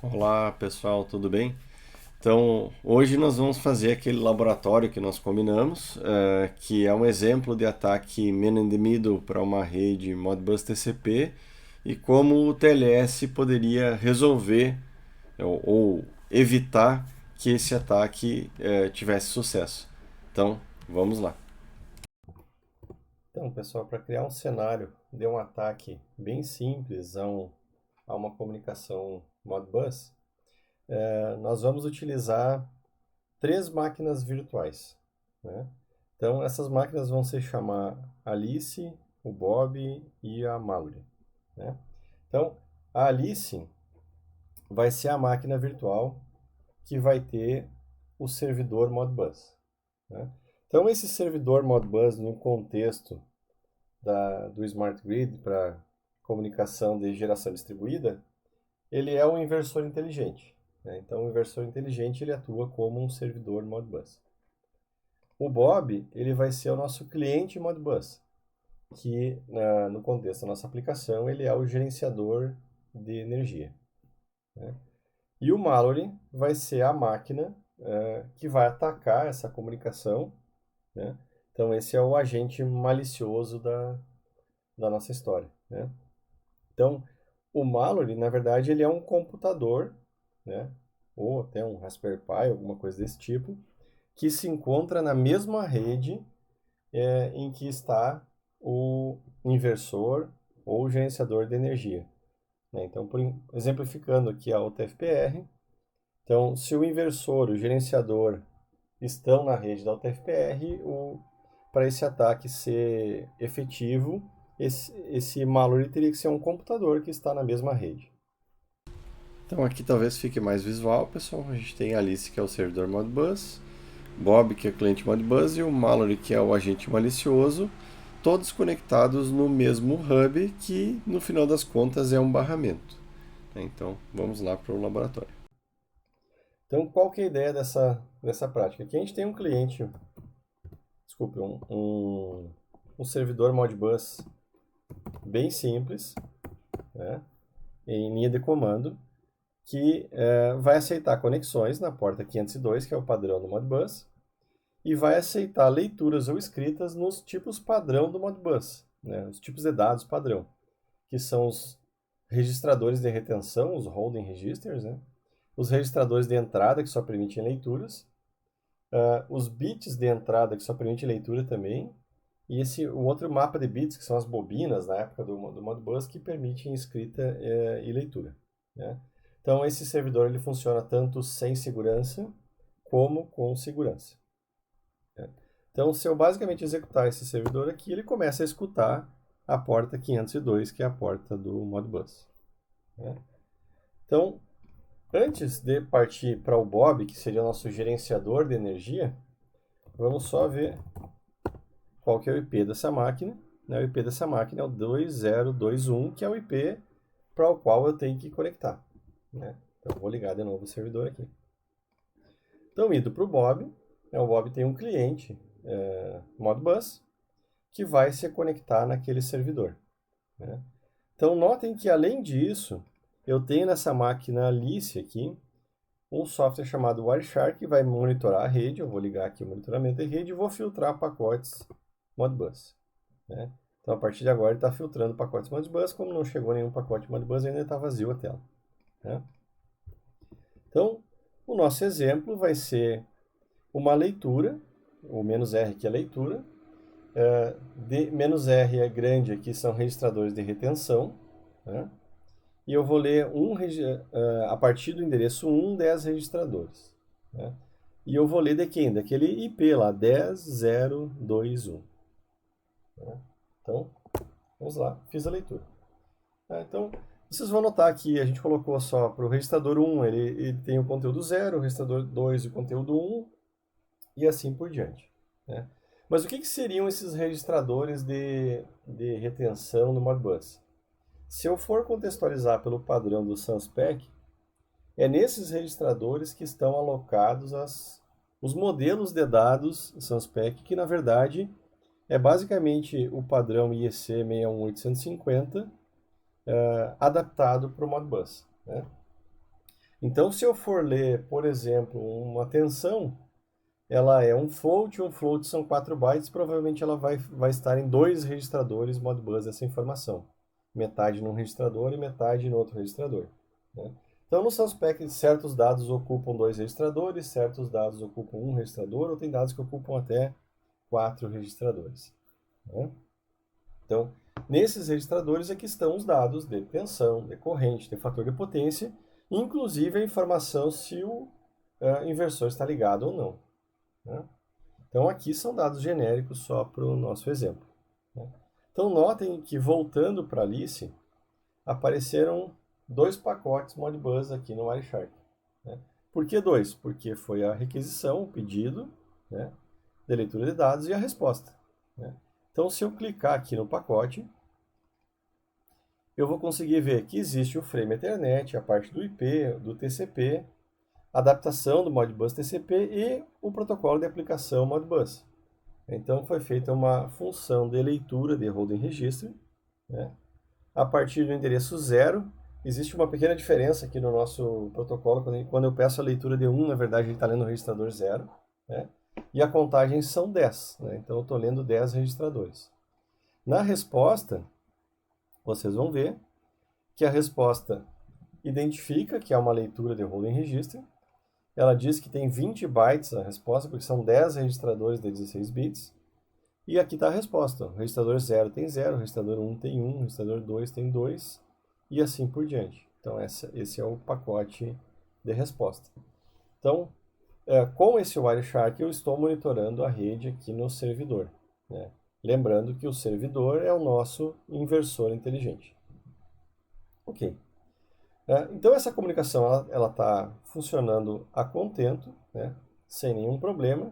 Olá pessoal, tudo bem? Então, hoje nós vamos fazer aquele laboratório que nós combinamos, que é um exemplo de ataque man in the middle para uma rede Modbus TCP e como o TLS poderia resolver ou evitar que esse ataque tivesse sucesso. Então, vamos lá. Então, pessoal, para criar um cenário de um ataque bem simples a uma comunicação Modbus, nós vamos utilizar três máquinas virtuais, né? Então, essas máquinas vão se chamar Alice, o Bob e a Mallory, né? Então, a Alice vai ser a máquina virtual que vai ter o servidor Modbus, né? Então, esse servidor Modbus, no contexto do Smart Grid para comunicação de geração distribuída, ele é um inversor inteligente, né? Então, o inversor inteligente ele atua como um servidor Modbus. O Bob ele vai ser o nosso cliente Modbus, que no contexto da nossa aplicação ele é o gerenciador de energia, né? E o Mallory vai ser a máquina que vai atacar essa comunicação, né? Então esse é o agente malicioso da nossa história, né? Então o Mallory na verdade ele é um computador, né? Ou até um Raspberry Pi, alguma coisa desse tipo, que se encontra na mesma rede em que está o inversor ou o gerenciador de energia, né? Então, exemplificando aqui a UTF-PR, então, se o inversor, o gerenciador estão na rede da UTF-PR, para esse ataque ser efetivo, esse malware teria que ser um computador que está na mesma rede. Então aqui talvez fique mais visual, pessoal. A gente tem a Alice, que é o servidor Modbus, Bob, que é o cliente Modbus, e o Mallory, que é o agente malicioso, todos conectados no mesmo hub, que no final das contas é um barramento. Então, vamos lá para o laboratório. Então, qual que é a ideia dessa prática? Aqui a gente tem um cliente, desculpe, um servidor Modbus bem simples, né, em linha de comando, que vai aceitar conexões na porta 502, que é o padrão do Modbus, e vai aceitar leituras ou escritas nos tipos padrão do Modbus, né, os tipos de dados padrão, que são os registradores de retenção, os holding registers, né, os registradores de entrada, que só permitem leituras, os bits de entrada, que só permitem leitura também, e o outro mapa de bits, que são as bobinas, na época do Modbus, que permitem escrita e leitura, né? Então, esse servidor ele funciona tanto sem segurança como com segurança, né? Então, se eu basicamente executar esse servidor aqui, ele começa a escutar a porta 502, que é a porta do Modbus, né? Então, antes de partir para o Bob, que seria o nosso gerenciador de energia, vamos só ver qual que é o IP dessa máquina, né? O IP dessa máquina é o 2021, que é o IP para o qual eu tenho que conectar, né? Então, vou ligar de novo o servidor aqui. Então, indo para o Bob, o Bob tem um cliente Modbus que vai se conectar naquele servidor, né? Então, notem que, além disso, eu tenho nessa máquina Alice aqui um software chamado Wireshark que vai monitorar a rede. Eu vou ligar aqui o monitoramento da rede e vou filtrar pacotes Modbus, né? Então, a partir de agora, ele está filtrando pacotes Modbus. Como não chegou nenhum pacote Modbus, ainda está vazio a tela, né? Então, o nosso exemplo vai ser uma leitura, o "-r", que é a leitura, "-r" é grande, aqui são registradores de retenção, né? E eu vou ler a partir do endereço 1, 10 registradores, né? E eu vou ler de quem? Daquele IP lá, 10.021, né? Então, vamos lá, fiz a leitura. Então, vocês vão notar que a gente colocou só para o registrador 1, ele tem o conteúdo 0, o registrador 2 o conteúdo 1, e assim por diante, né? Mas o que seriam esses registradores de retenção no Modbus? Se eu for contextualizar pelo padrão do SANSPEC, é nesses registradores que estão alocados os modelos de dados SANSPEC, que na verdade é basicamente o padrão IEC 61850 adaptado para o Modbus, né? Então, se eu for ler, por exemplo, uma tensão, ela é um float são 4 bytes, provavelmente ela vai estar em 2 registradores Modbus essa informação. Metade num registrador e metade no outro registrador. Né? Então, no Sanspec, certos dados ocupam 2 registradores, certos dados ocupam um registrador, ou tem dados que ocupam até 4 registradores. Né? Então, nesses registradores é que estão os dados de tensão, de corrente, de fator de potência, inclusive a informação se o inversor está ligado ou não. Né? Então, aqui são dados genéricos só para o nosso exemplo. Né? Então, notem que, voltando para a Alice, apareceram 2 pacotes Modbus aqui no Wireshark. Né? Por que 2? Porque foi a requisição, o pedido, né, de leitura de dados e a resposta. Né? Então, se eu clicar aqui no pacote, eu vou conseguir ver que existe o frame Ethernet, a parte do IP, do TCP, adaptação do Modbus TCP e o protocolo de aplicação Modbus. Então, foi feita uma função de leitura de Holding Registry. Né? A partir do endereço 0, existe uma pequena diferença aqui no nosso protocolo. Quando eu peço a leitura de 1, na verdade, ele está lendo o registrador 0. Né? E a contagem são 10. Né? Então, eu estou lendo 10 registradores. Na resposta, vocês vão ver que a resposta identifica que é uma leitura de Holding Register. Ela diz que tem 20 bytes a resposta, porque são 10 registradores de 16 bits. E aqui está a resposta. O registrador 0 tem 0, o registrador 1 tem 1, o registrador 2 tem 2, e assim por diante. Então, esse é o pacote de resposta. Então, com esse Wireshark, eu estou monitorando a rede aqui no servidor. Né? Lembrando que o servidor é o nosso inversor inteligente. Ok. Então, essa comunicação ela está funcionando a contento, né? Sem nenhum problema,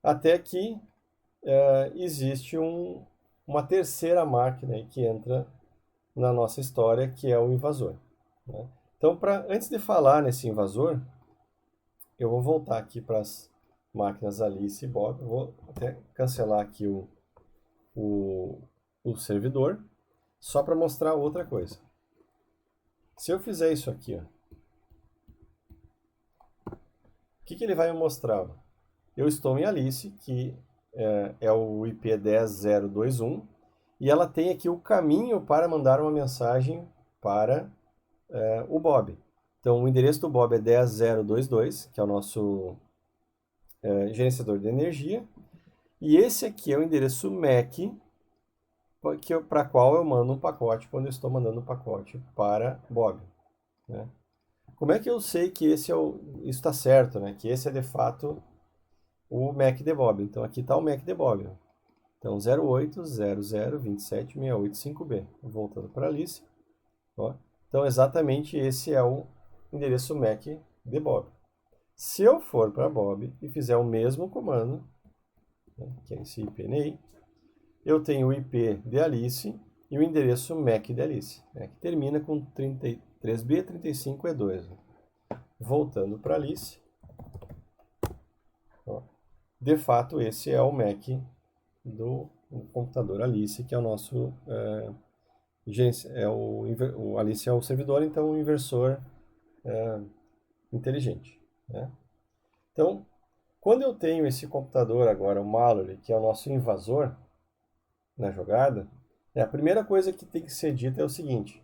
até que existe uma terceira máquina aí que entra na nossa história, que é o invasor. Né? Então, antes de falar nesse invasor, eu vou voltar aqui para as máquinas Alice e Bob. Eu vou até cancelar aqui o servidor, só para mostrar outra coisa. Se eu fizer isso aqui, ó, o que ele vai me mostrar? Eu estou em Alice, que é o IP 10021, e ela tem aqui o caminho para mandar uma mensagem para o Bob. Então, o endereço do Bob é 10022, que é o nosso gerenciador de energia, e esse aqui é o endereço MAC, para qual eu mando um pacote quando eu estou mandando um pacote para Bob. Né? Como é que eu sei que isso está certo, né? Que esse é de fato o MAC de Bob? Então aqui está o MAC de Bob. Então 0800276885B. Voltando para a Alice. Ó. Então exatamente esse é o endereço MAC de Bob. Se eu for para Bob e fizer o mesmo comando, né, que é esse IPNI, eu tenho o IP de Alice e o endereço MAC de Alice, né, que termina com 33B35E2. Voltando para Alice, ó, de fato esse é o MAC do computador Alice, que é o nosso o Alice é o servidor, então o inversor inteligente. Né? Então, quando eu tenho esse computador agora, o Mallory, que é o nosso invasor na jogada, a primeira coisa que tem que ser dita é o seguinte: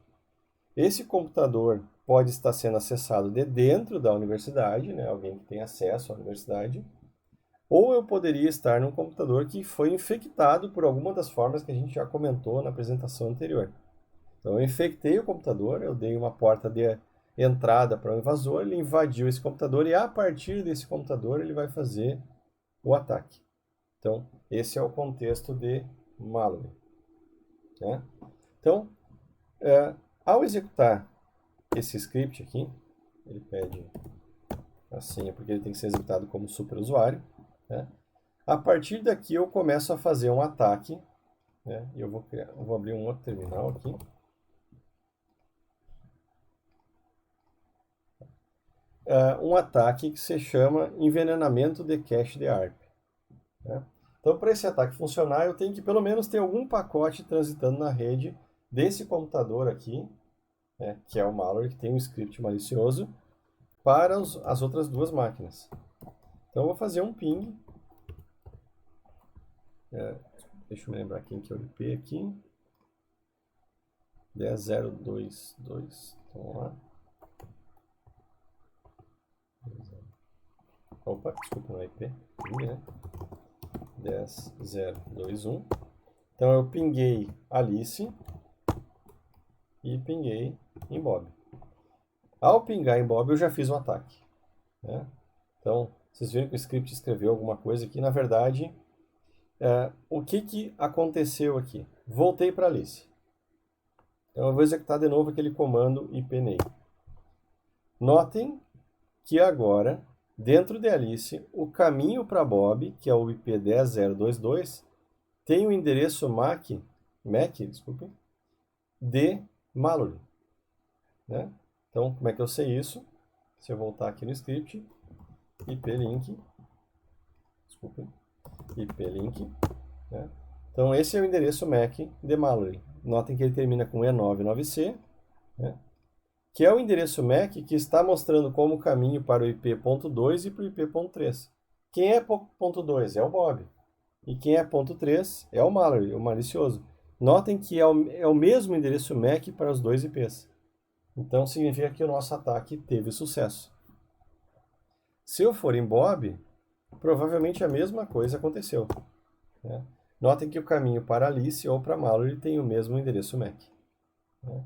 esse computador pode estar sendo acessado de dentro da universidade, né, alguém que tem acesso à universidade, ou eu poderia estar num computador que foi infectado por alguma das formas que a gente já comentou na apresentação anterior. Então, eu infectei o computador, eu dei uma porta de entrada para o invasor, ele invadiu esse computador e a partir desse computador ele vai fazer o ataque. Então, esse é o contexto de malware. Né? Então, ao executar esse script aqui, ele pede a senha porque ele tem que ser executado como superusuário. Né? A partir daqui eu começo a fazer um ataque. Né? Eu vou abrir um outro terminal aqui. Um ataque que se chama envenenamento de cache de ARP. Né? Então, para esse ataque funcionar, eu tenho que pelo menos ter algum pacote transitando na rede desse computador aqui, né, que é o malware, que tem um script malicioso, para as outras duas máquinas. Então eu vou fazer um ping. Deixa eu me lembrar quem que é o IP aqui. 10.022. Então vamos lá. Opa, desculpa, não é IP. Ping, né? 10.021. Então eu pinguei Alice e pinguei em Bob. Ao pingar em Bob eu já fiz um ataque, né? Então vocês viram que o script escreveu alguma coisa aqui. Na verdade, o que aconteceu aqui? Voltei para Alice. Então eu vou executar de novo aquele comando ipname. Notem que agora, dentro de Alice, o caminho para Bob, que é o IP 10.022, tem o endereço MAC, desculpem, de Mallory, né? Então, como é que eu sei isso? Se eu voltar aqui no script, iplink, né? Então, esse é o endereço MAC de Mallory. Notem que ele termina com E99C, né? Que é o endereço MAC que está mostrando como caminho para o IP.2 e para o IP.3. Quem é ponto 2? É o Bob. E quem é ponto 3 é o Mallory, o malicioso. Notem que é o mesmo endereço MAC para os dois IPs. Então significa que o nosso ataque teve sucesso. Se eu for em Bob, provavelmente a mesma coisa aconteceu, né? Notem que o caminho para Alice ou para Mallory tem o mesmo endereço MAC, né?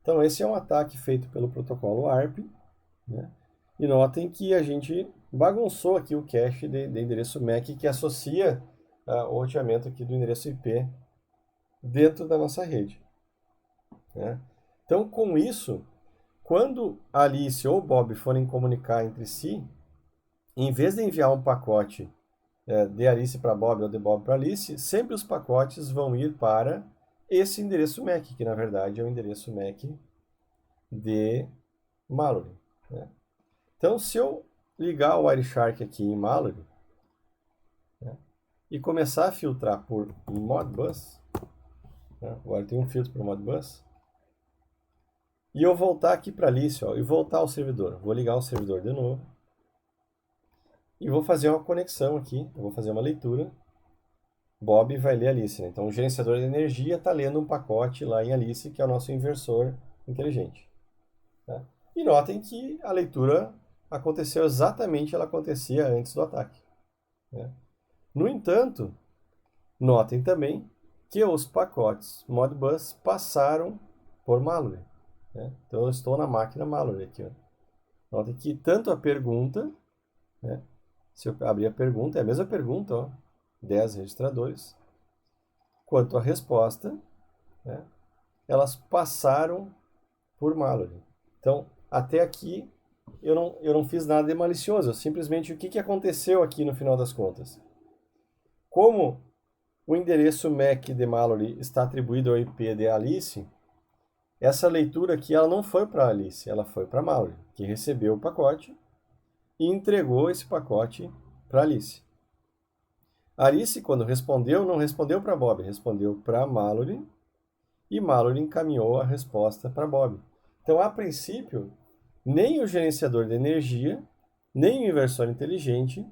Então esse é um ataque feito pelo protocolo ARP, né? E notem que a gente bagunçou aqui o cache de endereço MAC que associa o roteamento aqui do endereço IP dentro da nossa rede, né? Então, com isso, quando Alice ou Bob forem comunicar entre si, em vez de enviar um pacote de Alice para Bob ou de Bob para Alice, sempre os pacotes vão ir para esse endereço MAC, que na verdade é o endereço MAC de Mallory, né? Então, se eu ligar o Wireshark aqui em Mallory, né, e começar a filtrar por Modbus, né, agora tem um filtro por Modbus, e eu voltar aqui para Alice, ó, e voltar ao servidor. Vou ligar o servidor de novo. E vou fazer uma conexão aqui. Eu vou fazer uma leitura. Bob vai ler Alice, né? Então o gerenciador de energia está lendo um pacote lá em Alice, que é o nosso inversor inteligente, tá? E notem que a leitura aconteceu exatamente ela acontecia antes do ataque, né? No entanto, notem também que os pacotes Modbus passaram por Mallory, né? Então eu estou na máquina Mallory aqui, ó. Notem que tanto a pergunta, né? Se eu abrir a pergunta, é a mesma pergunta, ó, 10 registradores, quanto a resposta, né, elas passaram por Mallory. Então, até aqui, eu não fiz nada de malicioso, simplesmente o que aconteceu aqui no final das contas? Como o endereço MAC de Mallory está atribuído ao IP de Alice, essa leitura aqui ela não foi para Alice, ela foi para Mallory, que recebeu o pacote e entregou esse pacote para Alice. Alice, quando respondeu, não respondeu para Bob, respondeu para Mallory, e Mallory encaminhou a resposta para Bob. Então, a princípio, nem o gerenciador de energia, nem o inversor inteligente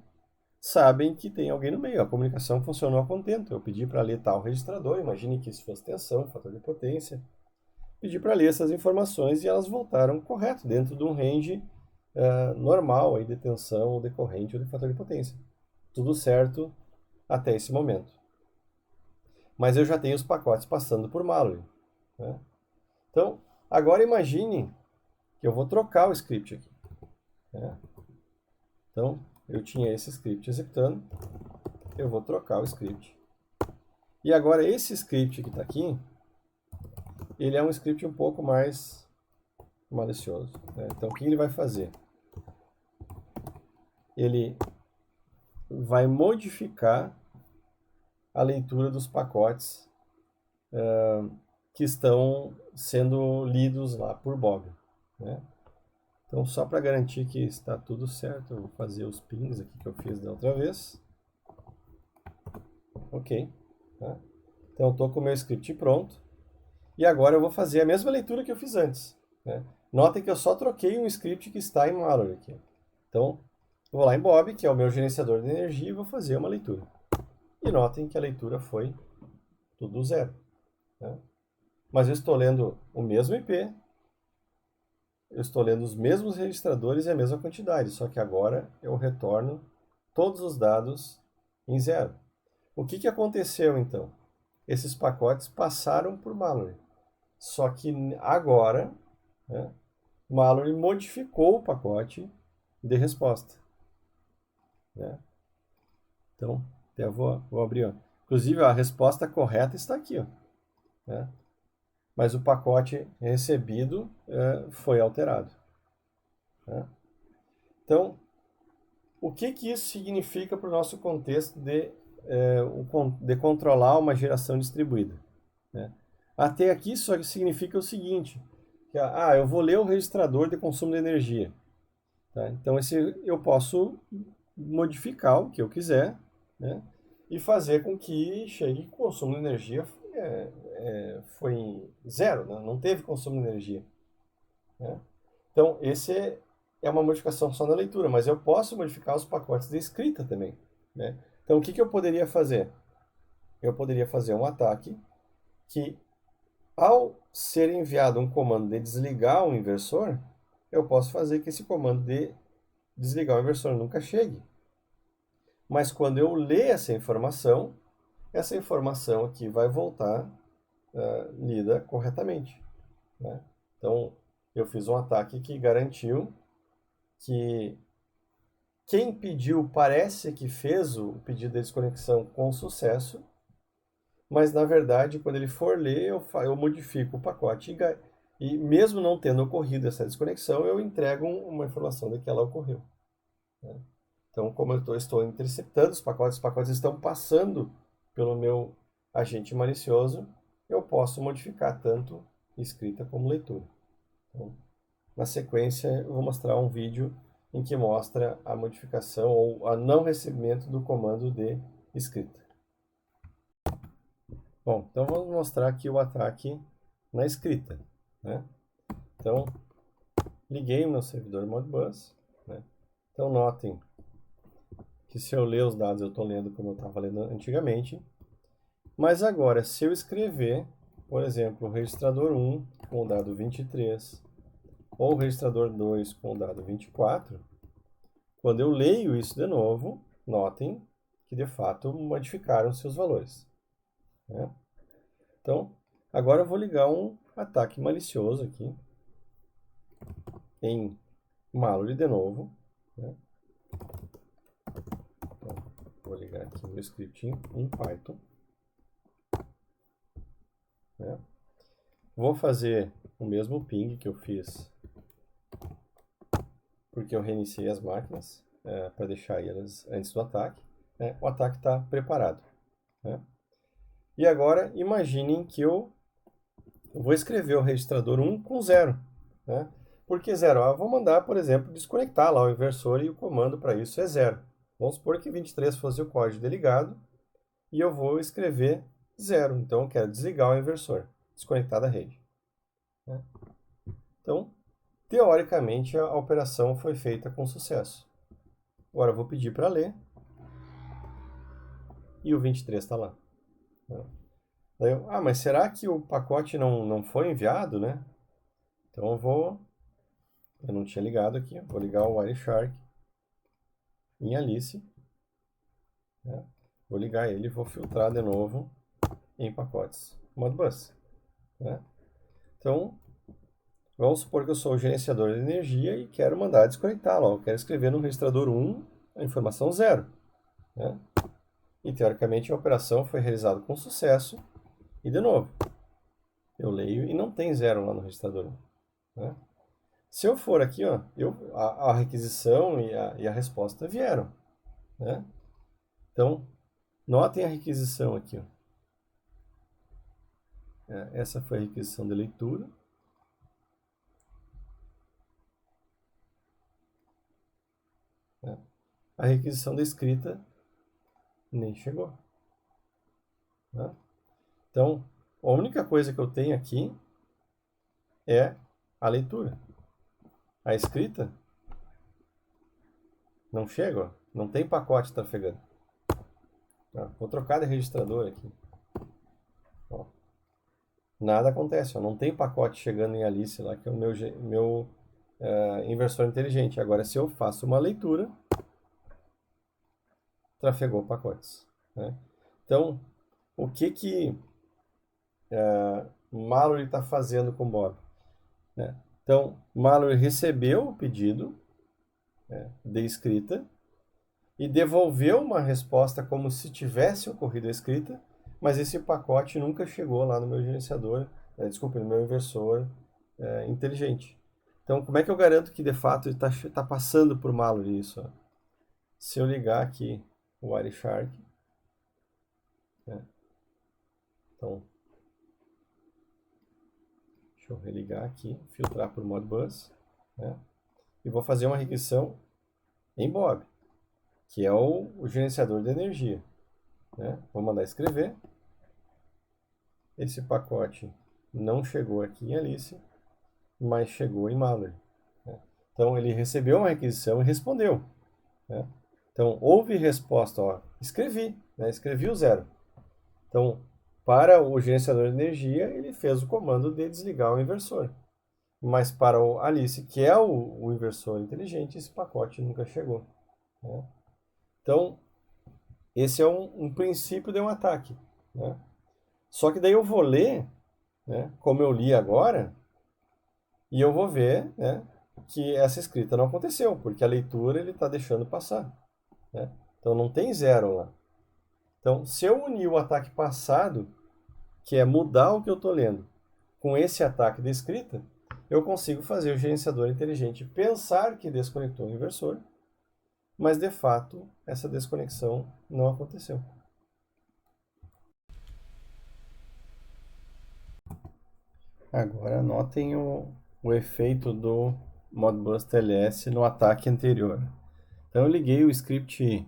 sabem que tem alguém no meio. A comunicação funcionou a contento. Eu pedi para ler tal registrador, imagine que isso fosse tensão, fator de potência. Pedi para ler essas informações e elas voltaram correto, dentro de um range normal aí de tensão ou de corrente ou de fator de potência. Tudo certo até esse momento. Mas eu já tenho os pacotes passando por Mallory, né? Então, agora imagine que eu vou trocar o script aqui, né? Então, eu tinha esse script executando, eu vou trocar o script. E agora esse script que está aqui, ele é um script um pouco mais malicioso, né? Então, o que ele vai fazer? Ele vai modificar a leitura dos pacotes que estão sendo lidos lá por Bob, né? Então, só para garantir que está tudo certo, eu vou fazer os pings aqui que eu fiz da outra vez. Ok, tá? Então, estou com o meu script pronto. E agora eu vou fazer a mesma leitura que eu fiz antes, né? Notem que eu só troquei um script que está em Mallory aqui. Então, eu vou lá em Bob, que é o meu gerenciador de energia, e vou fazer uma leitura. E notem que a leitura foi tudo zero. Né? Mas eu estou lendo o mesmo IP, eu estou lendo os mesmos registradores e a mesma quantidade, só que agora eu retorno todos os dados em zero. O que aconteceu então? Esses pacotes passaram por Mallory. Só que agora, né, Mallory modificou o pacote de resposta. Né? Então, até vou abrir. Ó. Inclusive, a resposta correta está aqui. Ó, né? Mas o pacote recebido foi alterado. Né? Então, o que isso significa para o nosso contexto de controlar uma geração distribuída? Né? Até aqui isso significa o seguinte, que, eu vou ler o registrador de consumo de energia. Tá? Então, eu posso modificar o que eu quiser, né? E fazer com que chegue que o consumo de energia foi zero, né? Não teve consumo de energia. Né? Então, esse é uma modificação só na leitura, mas eu posso modificar os pacotes de escrita também. Né? Então, o que eu poderia fazer? Eu poderia fazer um ataque que, ao ser enviado um comando de desligar o inversor, eu posso fazer que esse comando de desligar o inversor nunca chegue. Mas quando eu ler essa informação aqui vai voltar lida corretamente. Né? Então, eu fiz um ataque que garantiu que quem pediu parece que fez o pedido de desconexão com sucesso, mas na verdade, quando ele for ler, eu modifico o pacote e mesmo não tendo ocorrido essa desconexão, eu entrego uma informação de que ela ocorreu. Né? Então, como eu estou interceptando os pacotes estão passando pelo meu agente malicioso, eu posso modificar tanto escrita como leitura. Então, na sequência, eu vou mostrar um vídeo em que mostra a modificação ou a não recebimento do comando de escrita. Bom, então vamos mostrar aqui o ataque na escrita. Né? Então, liguei o meu servidor Modbus. Né? Então, notem que se eu ler os dados, eu estou lendo como eu estava lendo antigamente. Mas agora, se eu escrever, por exemplo, o registrador 1 com o dado 23, ou o registrador 2 com o dado 24, quando eu leio isso de novo, notem que de fato modificaram seus valores. Né? Então, agora eu vou ligar um ataque malicioso aqui, em Mallory de novo. Né? Então, vou ligar aqui o meu script em Python. Né? Vou fazer o mesmo ping que eu fiz, porque eu reiniciei as máquinas para deixar elas antes do ataque. Né? O ataque está preparado. Né? E agora, imaginem que eu vou escrever o registrador 1 com 0. Né? Por que 0? Vou mandar, por exemplo, desconectar lá o inversor e o comando para isso é 0. Vamos supor que 23 fosse o código de ligado e eu vou escrever 0. Então, eu quero desligar o inversor, desconectar da rede. Né? Então, teoricamente, a operação foi feita com sucesso. Agora eu vou pedir para ler e o 23 está lá. Né? Daí mas será que o pacote não foi enviado, né? Então eu não tinha ligado aqui, vou ligar o Wireshark em Alice. Né? Vou ligar ele e vou filtrar de novo em pacotes Modbus. Né? Então, vamos supor que eu sou o gerenciador de energia e quero mandar desconectar lá. Eu quero escrever no registrador 1 a informação 0. Né? E, teoricamente, a operação foi realizada com sucesso. E, de novo, eu leio e não tem 0 lá no registrador 1. Né? Se eu for aqui, ó, a requisição e a resposta vieram. Né? Então, notem a requisição aqui. Ó. Essa foi a requisição de leitura. Né? A requisição da escrita nem chegou. Né? Então, a única coisa que eu tenho aqui é a leitura. a escrita, não chega, ó. Não tem pacote trafegando. Tá? Vou trocar de registrador aqui. Ó. Nada acontece, ó. Não tem pacote chegando em Alice lá, que é o meu inversor inteligente. Agora, se eu faço uma leitura, trafegou pacotes. Né? Então, o que Mallory está fazendo com o Bob? Né? Então, Mallory recebeu o pedido de escrita e devolveu uma resposta como se tivesse ocorrido a escrita, mas esse pacote nunca chegou lá no meu gerenciador, desculpe, no meu inversor inteligente. Então, como é que eu garanto que de fato está passando por Mallory isso? Ó? Se eu ligar aqui o Wireshark, né? Então, deixa eu religar aqui, filtrar por Modbus, né? E vou fazer uma requisição em Bob, que é o gerenciador de energia. Né? Vou mandar escrever. Esse pacote não chegou aqui em Alice, mas chegou em Mallory. Né? Então, ele recebeu uma requisição e respondeu. Né? Então, houve resposta, ó, escrevi, né? Escrevi o 0. Então, para o gerenciador de energia, ele fez o comando de desligar o inversor. Mas para o Alice, que é o inversor inteligente, esse pacote nunca chegou. Né? Então, esse é um princípio de um ataque. Né? Só que daí eu vou ler, né, como eu li agora, e eu vou ver, né, que essa escrita não aconteceu, porque a leitura ele está deixando passar. Né? Então não tem 0 lá. Então, se eu unir o ataque passado, que é mudar o que eu estou lendo, com esse ataque de escrita, eu consigo fazer o gerenciador inteligente pensar que desconectou o inversor, mas de fato essa desconexão não aconteceu. Agora notem o efeito do Modbus TLS no ataque anterior. Então eu liguei o script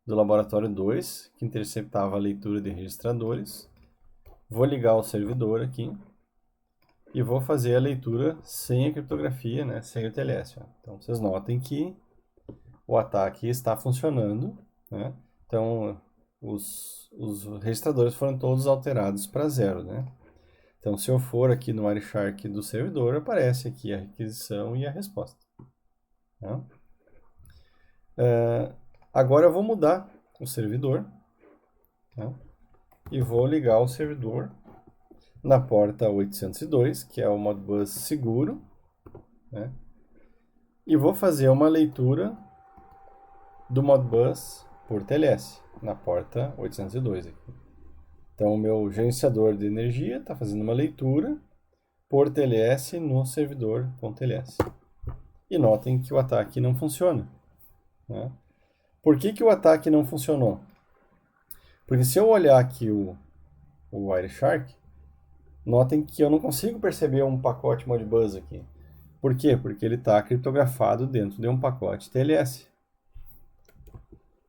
do laboratório 2, que interceptava a leitura de registradores. Vou ligar o servidor aqui e vou fazer a leitura sem a criptografia, né, sem o TLS. Ó. Então vocês notem que o ataque está funcionando. Né? Então os registradores foram todos alterados para 0. Né? Então, se eu for aqui no Wireshark do servidor, aparece aqui a requisição e a resposta. Tá? Agora eu vou mudar o servidor. Tá? E vou ligar o servidor na porta 802, que é o Modbus seguro. Né? E vou fazer uma leitura do Modbus por TLS, na porta 802. Aqui. Então, o meu gerenciador de energia está fazendo uma leitura por TLS no servidor com TLS. E notem que o ataque não funciona. Né? Por que o ataque não funcionou? Porque se eu olhar aqui o Wireshark, notem que eu não consigo perceber um pacote Modbus aqui. Por quê? Porque ele está criptografado dentro de um pacote TLS.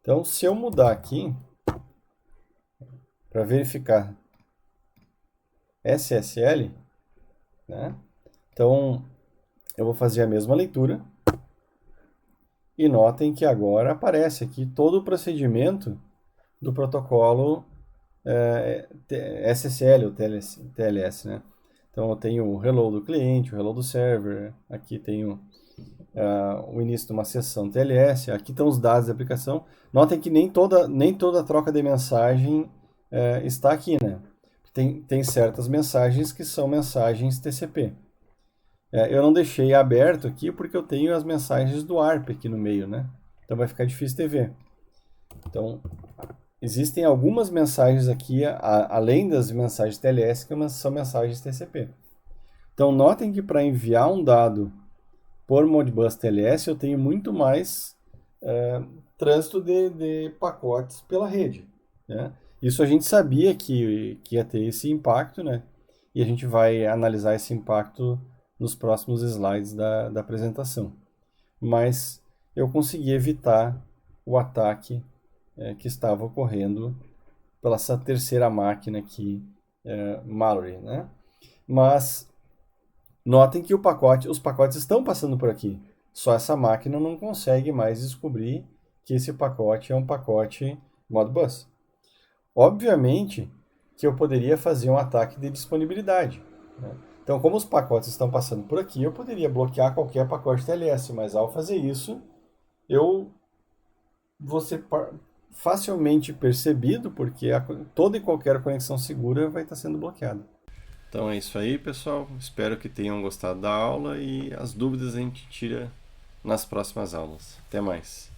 Então, se eu mudar aqui para verificar SSL, né? Então, eu vou fazer a mesma leitura e notem que agora aparece aqui todo o procedimento do protocolo SSL, ou TLS, né? Então, eu tenho o hello do cliente, o hello do server, aqui tenho o início de uma sessão TLS, aqui estão os dados da aplicação. Notem que nem toda troca de mensagem está aqui, né? Tem certas mensagens que são mensagens TCP. Eu não deixei aberto aqui porque eu tenho as mensagens do ARP aqui no meio, né? Então vai ficar difícil de ver. Então, existem algumas mensagens aqui, além das mensagens TLS, que são mensagens TCP. Então, notem que para enviar um dado por Modbus TLS, eu tenho muito mais trânsito de pacotes pela rede. Né? Isso a gente sabia que ia ter esse impacto, né? E a gente vai analisar esse impacto nos próximos slides da apresentação. Mas eu consegui evitar o ataque que estava ocorrendo pela essa terceira máquina aqui, Mallory. Né? Mas Notem que os pacotes estão passando por aqui, só essa máquina não consegue mais descobrir que esse pacote é um pacote Modbus. Obviamente que eu poderia fazer um ataque de disponibilidade, né? Então, como os pacotes estão passando por aqui, eu poderia bloquear qualquer pacote TLS, mas ao fazer isso, eu vou ser facilmente percebido, porque toda e qualquer conexão segura vai estar sendo bloqueada. Então é isso aí, pessoal. Espero que tenham gostado da aula e as dúvidas a gente tira nas próximas aulas. Até mais.